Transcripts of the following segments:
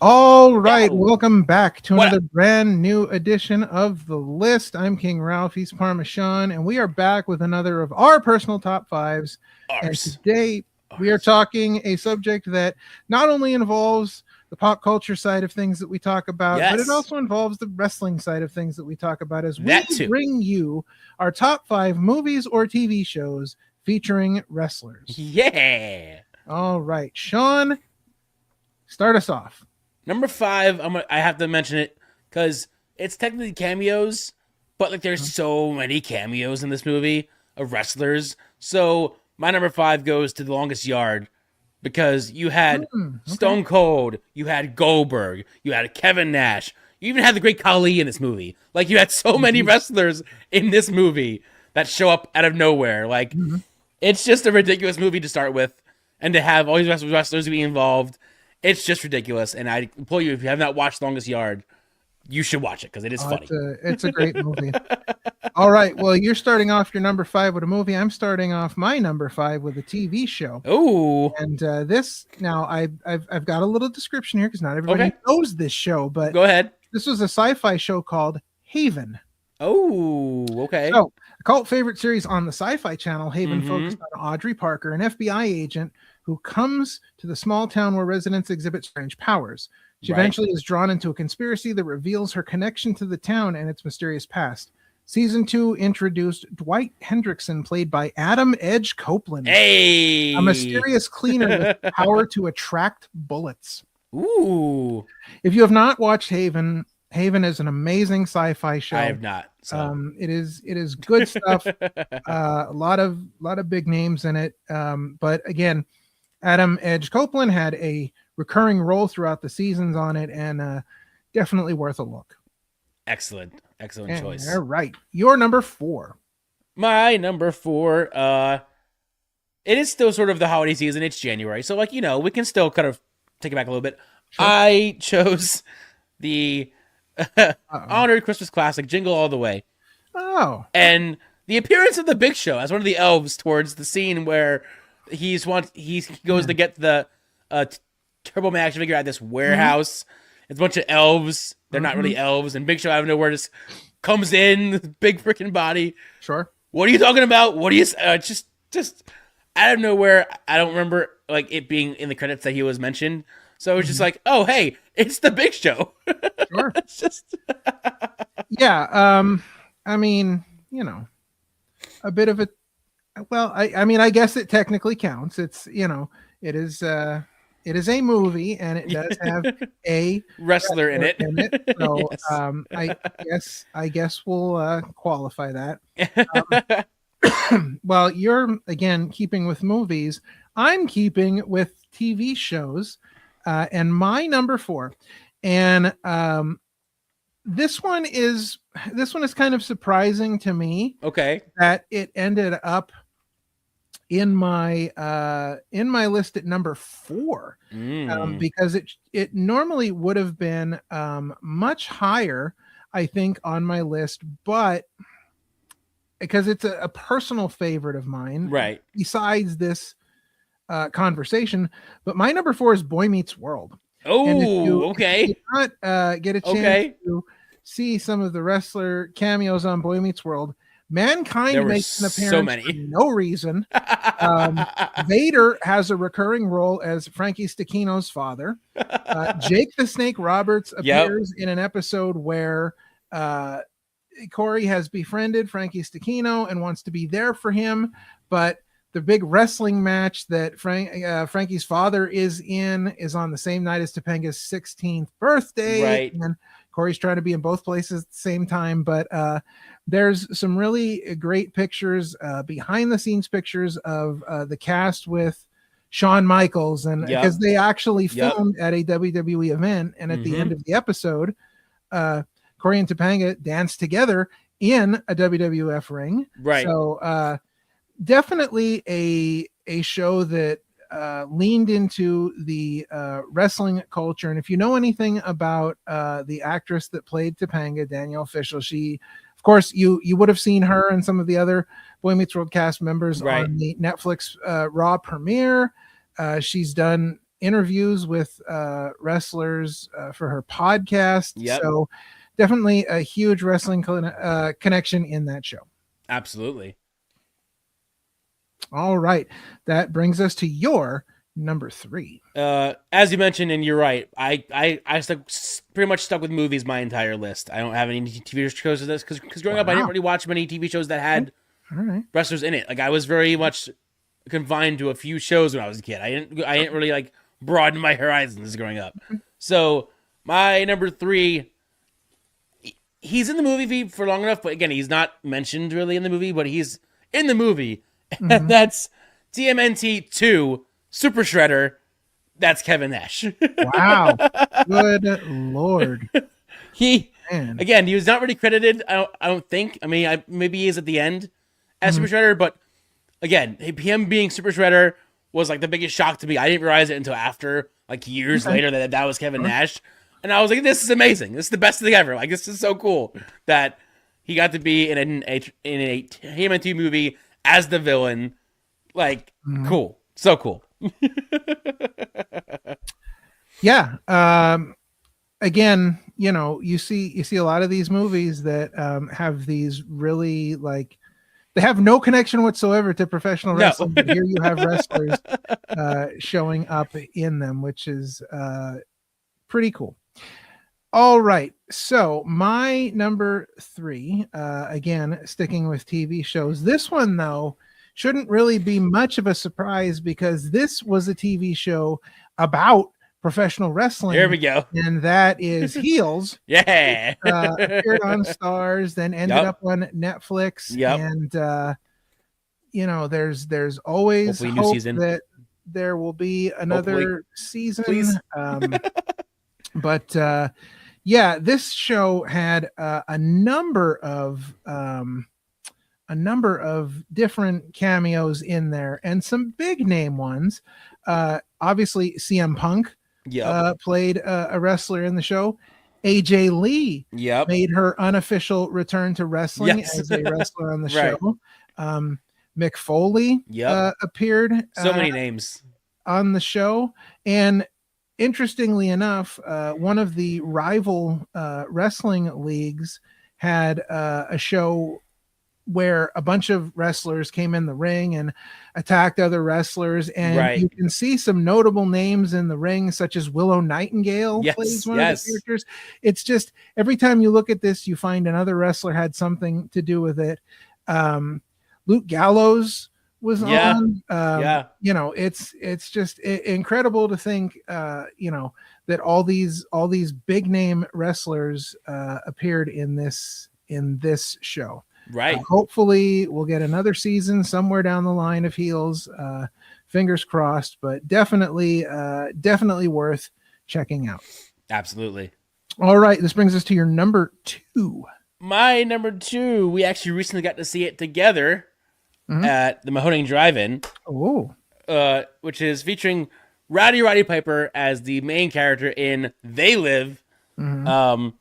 All right, Yo, welcome back to what another up? brand new edition of the list. I'm King Ralph, he's Parma Sean, and we are back with another of our personal top fives. And Ours. today we are Ours. talking a subject that not only involves the pop culture side of things that we talk about, but it Yes, also involves the wrestling side of things that we talk about as we that too. bring you our top five movies or TV shows featuring wrestlers. Yeah. All right, Sean, start us off. Number five, I have to mention it because it's technically cameos, but like there's so many cameos in this movie of wrestlers. So my number five goes to The Longest Yard because you had Okay. Stone Cold, you had Goldberg, you had Kevin Nash, you even had the Great Khali in this movie. Like you had so many Indeed. wrestlers in this movie that show up out of nowhere. Like Mhm. it's just a ridiculous movie to start with, and to have all these wrestlers be involved, it's just ridiculous. And I implore you, if you have not watched Longest Yard, you should watch it because it is Oh, funny. it's a great movie. All right. Well, you're starting off your number five with a movie. I'm starting off my number five with a TV show. Oh, And this now I've got a little description here because not everybody okay, knows this show, but go ahead. this was a sci-fi show called Haven. Oh, okay. So, a cult favorite series on the Sci-Fi Channel, Haven Mm-hmm. focused on Audrey Parker, an FBI agent who comes to the small town where residents exhibit strange powers. She Right. eventually is drawn into a conspiracy that reveals her connection to the town and its mysterious past. Season 2 introduced Dwight Hendrickson, played by Adam Edge Copeland, a Hey. mysterious cleaner with the power to attract bullets. Ooh, If you have not watched Haven, Haven is an amazing sci-fi show. I have not. So. It is good stuff. A lot of big names in it. But again, Adam Edge Copeland had a recurring role throughout the seasons on it, and definitely worth a look. Excellent, excellent And, choice. all right, your number four. My number four, it is still sort of the holiday season. It's January, so like we can still kind of take it back a little bit. Sure. I chose the Uh-oh. honored Christmas classic, Jingle All the Way, Oh, and the appearance of the Big Show as one of the elves towards the scene where he goes to get the Turbo Man action figure at this warehouse. It's a bunch of elves. They're not really elves, and Big Show out of nowhere just comes in, big freaking body. sure. What are you talking about? What are you just out of nowhere? I don't remember like it being in the credits that he was mentioned. So it was just like, oh hey, it's the Big Show. Sure. It's just Yeah. I mean, a bit of a. Well, I mean, I guess it technically counts. It is it is a movie, and it does have a wrestler in wrestler it. in it. So Yes. I guess we'll qualify that. Well, you're again keeping with movies. I'm keeping with TV shows, and my number four, and this one is kind of surprising to me Okay. that it ended up in my list at number four, Mm. because it normally would have been much higher, I think, on my list, but because it's a personal favorite of mine, Right. besides this conversation. But my number four is Boy Meets World. And if Oh, you okay. did not get a chance Okay. to see some of the wrestler cameos on Boy Meets World, There Mankind were makes an so appearance for many. no reason. Vader has a recurring role as Frankie Stechino's father. Jake the Snake Roberts Yep. appears in an episode where Corey has befriended Frankie Stechino and wants to be there for him, but the big wrestling match that Frankie's father is in is on the same night as Topanga's 16th birthday. Right. And Corey's trying to be in both places at the same time, but there's some really great pictures, behind the scenes pictures of the cast with Shawn Michaels, and Yep. because they actually Yep. filmed at a WWE event, and at the end of the episode, Corey and Topanga danced together in a WWF ring. Right. So definitely a show that leaned into the wrestling culture. And if you know anything about the actress that played Topanga, Danielle Fishel, she, of course, you would have seen her and some of the other Boy Meets World cast members Right. on the Netflix Raw premiere. She's done interviews with wrestlers for her podcast. Yep. So definitely a huge wrestling connection in that show. Absolutely. All right. That brings us to your number 3. As you mentioned, and you're right, I pretty much stuck with movies my entire list. I don't have any TV shows of this because growing up I didn't really watch many TV shows that had wrestlers in it. Like I was very much confined to a few shows when I was a kid. I didn't really like broaden my horizons growing up. So my number 3, he's in the movie for long enough, but again, he's not mentioned really in the movie, but he's in the movie, and that's TMNT 2 Super Shredder. That's Kevin Nash. Wow. Good Lord. Again, he was not really credited. I don't think. I mean, maybe he is at the end as Super Shredder, but again, him being Super Shredder was like the biggest shock to me. I didn't realize it until after, like years later, that was Kevin Nash, and I was like, "This is amazing. This is the best thing ever. Like, this is so cool that he got to be in a TMNT movie as the villain. Like, cool, so cool." Yeah. Again, you see a lot of these movies that have these really like they have no connection whatsoever to professional wrestling. But here you have wrestlers showing up in them, which is pretty cool. All right. So my number 3, again, sticking with TV shows. This one, though, shouldn't really be much of a surprise because this was a TV show about professional wrestling. Here we go. And that is Heels. Yeah. Appeared on Stars, then ended up on Netflix. Yep. And, there's always hope that there will be another season. Please. But yeah, this show had a number of different cameos in there and some big name ones. Obviously, CM Punk played a wrestler in the show. AJ Lee made her unofficial return to wrestling as a wrestler on the show. Mick Foley appeared. So many names on the show. And interestingly enough, one of the rival wrestling leagues had a show where a bunch of wrestlers came in the ring and attacked other wrestlers. And you can see some notable names in the ring, such as Willow Nightingale plays one of the characters. It's just, every time you look at this, you find another wrestler had something to do with it. Luke Gallows was on. It's just incredible to think, that all these big name wrestlers appeared in this show. Right. Hopefully we'll get another season somewhere down the line of Heels. Fingers crossed, but definitely worth checking out. Absolutely. All right. This brings us to your number 2. My number 2, we actually recently got to see it together at the Mahoning Drive-In. Oh. Which is featuring Roddy Piper as the main character in They Live. Again,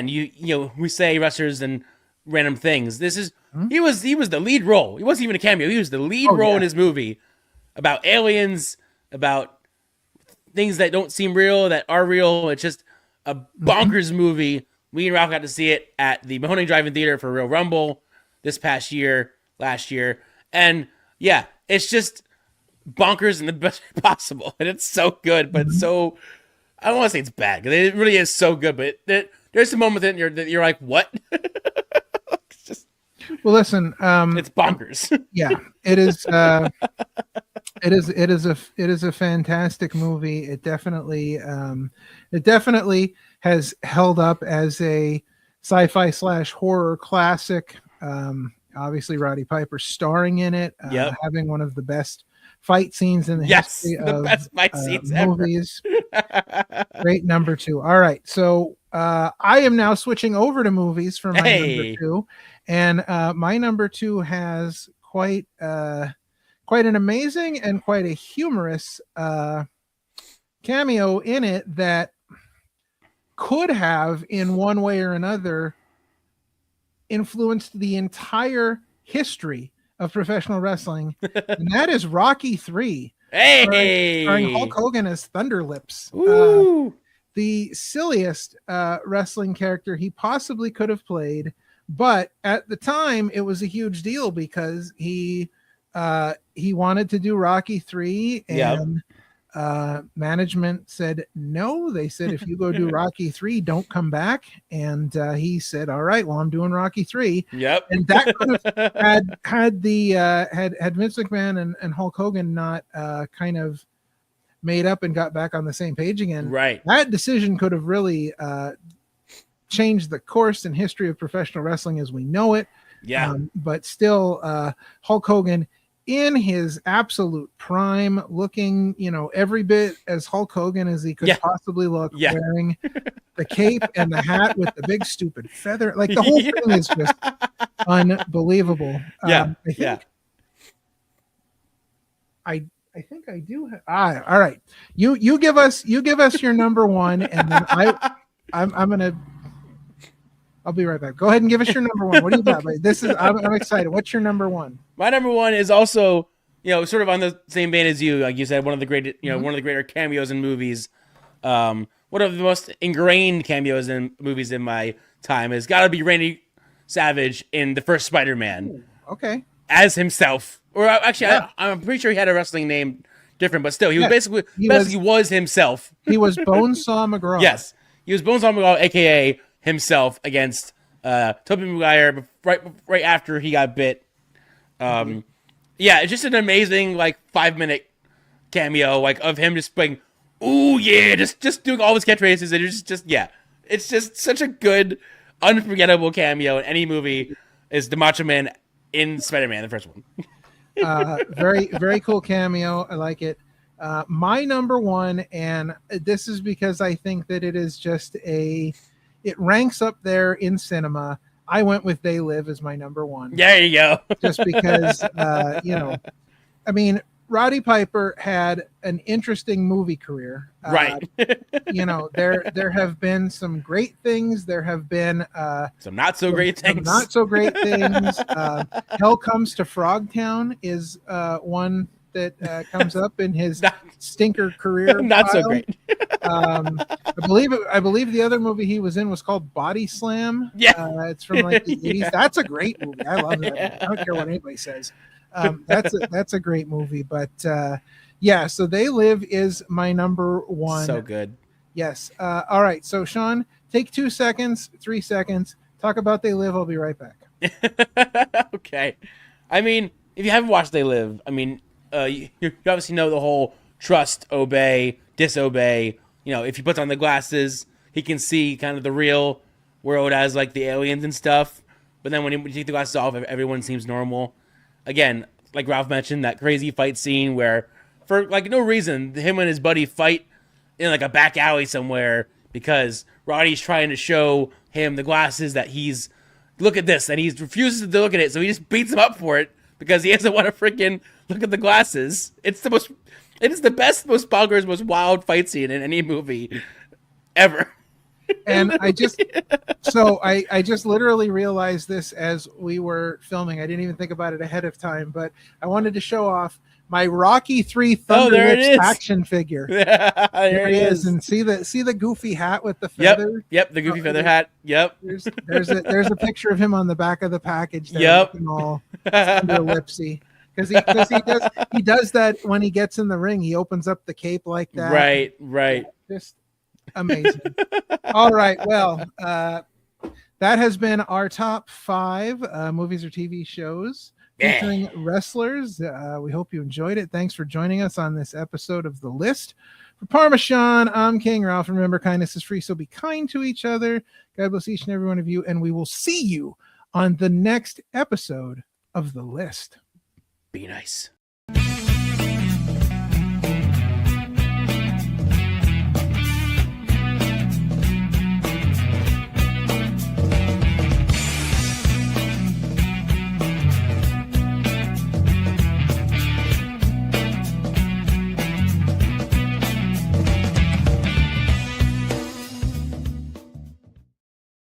we say wrestlers and random things. This is he was the lead role. He wasn't even a cameo. He was the lead role in his movie about aliens, about things that don't seem real that are real. It's just a bonkers movie. Me and Ralph got to see it at the Mahoning Drive-In Theater for Real Rumble last year, and yeah, it's just bonkers in the best way possible, and it's so good. But it's so, I don't want to say it's bad because it really is so good. But there's a moment that you're like, what? It's just, well, listen, it's bonkers. Yeah, it is. It is a fantastic movie. It definitely has held up as a sci-fi / horror classic. Obviously, Roddy Piper starring in it, having one of the best fight scenes in the history of best fight scenes movies. Great number 2. All right, so I am now switching over to movies for my number 2, and my number 2 has quite an amazing and quite a humorous cameo in it that could have, in one way or another, influenced the entire history of professional wrestling, and that is Rocky III. starring Hulk Hey. Hogan as Thunder Lips. Ooh. The silliest wrestling character he possibly could have played, but at the time it was a huge deal because he wanted to do Rocky 3, Yep. and management said no. They said, if you go do Rocky 3, don't come back. And he said, all right, well, I'm doing Rocky 3. Yep. And that could have had Vince McMahon and Hulk Hogan not kind of made up and got back on the same page again, Right. that decision could have really changed the course and history of professional wrestling as we know it. Yeah. But still, Hulk Hogan in his absolute prime, looking, every bit as Hulk Hogan as he could possibly look, wearing the cape and the hat with the big stupid feather. Like the whole thing is just unbelievable. I think I do have, all right. You give us your number one, and then I'll be right back. Go ahead and give us your number one. What do you got? I'm excited. What's your number one? My number one is also, sort of on the same vein as you. Like you said, one of the greater cameos in movies. One of the most ingrained cameos in movies in my time has got to be Randy Savage in the first Spider-Man. Ooh, okay. As himself. Or actually, I'm pretty sure he had a wrestling name different, but still, he was basically was himself. He was Bonesaw McGraw. Yes, he was Bonesaw McGraw, aka himself, against Tobey Maguire right after he got bit. Yeah, it's just an amazing 5-minute cameo of him just being, ooh yeah, just doing all his catchphrases, and it's just such a good, unforgettable cameo in any movie. Is the Macho Man in Spider-Man, the first one. Very, very cool cameo. I like it. My number one, and this is because I think that it is just it ranks up there in cinema. I went with They Live as my number one. There you go. Just because, I mean, Roddy Piper had an interesting movie career. Right. There have been some great things. There have been some not so great things. Not so great things. Hell Comes to Frogtown is one that comes up in his stinker career. Not so great. I believe the other movie he was in was called Body Slam. Yeah. It's from the 80s. That's a great movie. I love that movie. I don't care what anybody says. That's a great movie. But so They Live is my number one. So good. Yes. All right. So Sean, take 2 seconds, 3 seconds. Talk about They Live. I'll be right back. Okay. I mean, if you haven't watched They Live, I mean, you obviously know the whole trust, obey, disobey. If he puts on the glasses, he can see kind of the real world as the aliens and stuff. But then when you take the glasses off, everyone seems normal. Again, like Ralph mentioned, that crazy fight scene where, for no reason, him and his buddy fight in a back alley somewhere because Roddy's trying to show him the glasses that he's, look at this, and he refuses to look at it, so he just beats him up for it because he doesn't want to freaking look at the glasses. It is the best, most bonkers, most wild fight scene in any movie ever. And I just literally realized this as we were filming. I didn't even think about it ahead of time, but I wanted to show off my Rocky 3 Thunder Lips action figure. There it is. And see the goofy hat with the feather? Yep, the goofy feather hat. Yep. There's a picture of him on the back of the package there, yep. looking all Thunder Lipsy. Because he does that when he gets in the ring. He opens up the cape like that. Right. Just amazing. All right. Well, that has been our top 5 movies or TV shows featuring wrestlers. We hope you enjoyed it. Thanks for joining us on this episode of The List. For Parma Sean, I'm King Ralph. Remember, kindness is free, so be kind to each other. God bless each and every one of you, and we will see you on the next episode of The List. Be nice.